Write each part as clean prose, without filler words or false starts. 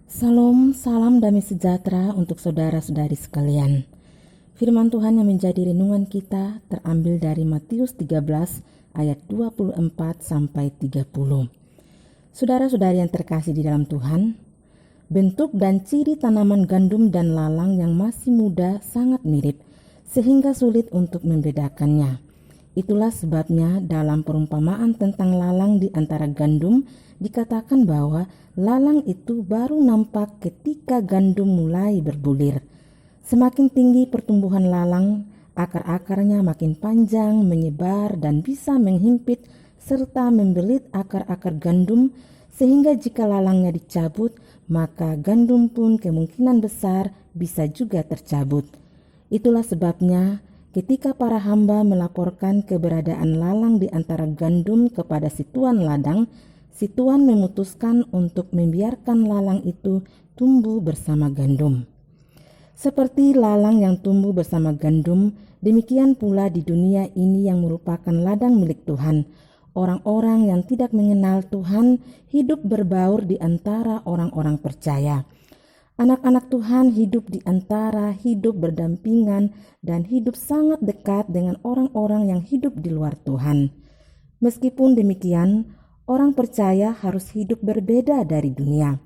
Salam, salam damai sejahtera untuk saudara-saudari sekalian. Firman Tuhan yang menjadi renungan kita terambil dari Matius 13 ayat 24 sampai 30. Saudara-saudari yang terkasih di dalam Tuhan, bentuk dan ciri tanaman gandum dan lalang yang masih muda sangat mirip, sehingga sulit untuk membedakannya. Itulah sebabnya dalam perumpamaan tentang lalang di antara gandum, dikatakan bahwa lalang itu baru nampak ketika gandum mulai berbulir. Semakin tinggi pertumbuhan lalang, akar-akarnya makin panjang, menyebar dan bisa menghimpit serta membelit akar-akar gandum, sehingga jika lalangnya dicabut, maka gandum pun kemungkinan besar bisa juga tercabut. Itulah sebabnya ketika para hamba melaporkan keberadaan lalang di antara gandum kepada si tuan ladang, si tuan memutuskan untuk membiarkan lalang itu tumbuh bersama gandum. Seperti lalang yang tumbuh bersama gandum, demikian pula di dunia ini yang merupakan ladang milik Tuhan. Orang-orang yang tidak mengenal Tuhan hidup berbaur di antara orang-orang percaya. Anak-anak Tuhan hidup di antara, hidup berdampingan, dan hidup sangat dekat dengan orang-orang yang hidup di luar Tuhan. Meskipun demikian, orang percaya harus hidup berbeda dari dunia.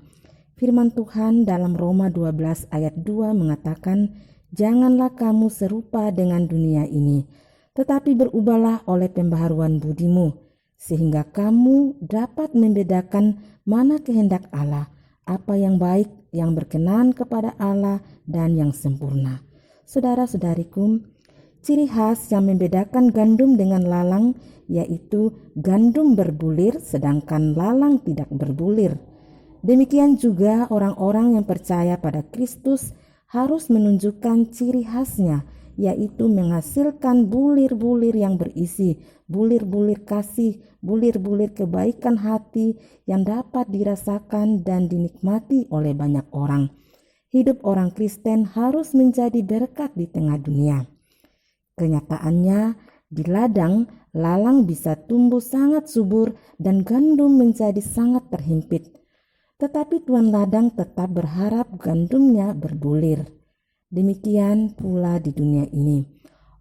Firman Tuhan dalam Roma 12 ayat 2 mengatakan, "Janganlah kamu serupa dengan dunia ini, tetapi berubahlah oleh pembaharuan budimu, sehingga kamu dapat membedakan mana kehendak Allah, apa yang baik, yang berkenan kepada Allah, dan yang sempurna." Saudara-saudariku, ciri khas yang membedakan gandum dengan lalang yaitu gandum berbulir sedangkan lalang tidak berbulir. Demikian juga orang-orang yang percaya pada Kristus harus menunjukkan ciri khasnya, yaitu menghasilkan bulir-bulir yang berisi, bulir-bulir kasih, bulir-bulir kebaikan hati yang dapat dirasakan dan dinikmati oleh banyak orang. Hidup orang Kristen harus menjadi berkat di tengah dunia. Kenyataannya, di ladang, lalang bisa tumbuh sangat subur dan gandum menjadi sangat terhimpit. Tetapi tuan ladang tetap berharap gandumnya berbulir. Demikian pula di dunia ini.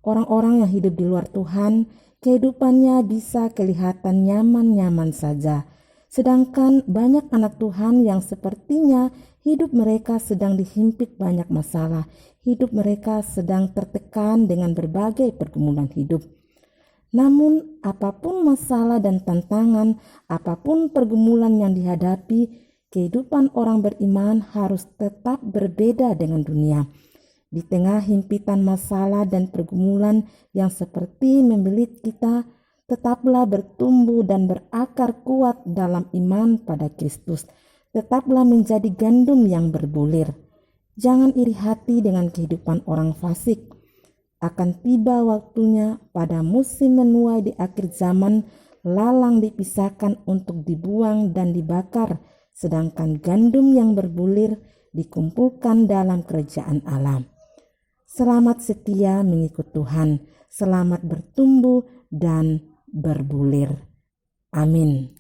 Orang-orang yang hidup di luar Tuhan, kehidupannya bisa kelihatan nyaman-nyaman saja. Sedangkan banyak anak Tuhan yang sepertinya hidup mereka sedang dihimpit banyak masalah. Hidup mereka sedang tertekan dengan berbagai pergumulan hidup. Namun apapun masalah dan tantangan, apapun pergumulan yang dihadapi, kehidupan orang beriman harus tetap berbeda dengan dunia. Di tengah himpitan masalah dan pergumulan yang seperti membelit kita, tetaplah bertumbuh dan berakar kuat dalam iman pada Kristus. Tetaplah menjadi gandum yang berbulir. Jangan iri hati dengan kehidupan orang fasik. Akan tiba waktunya pada musim menuai di akhir zaman, lalang dipisahkan untuk dibuang dan dibakar, sedangkan gandum yang berbulir dikumpulkan dalam kerajaan Allah. Selamat setia mengikut Tuhan, selamat bertumbuh dan berbulir. Amin.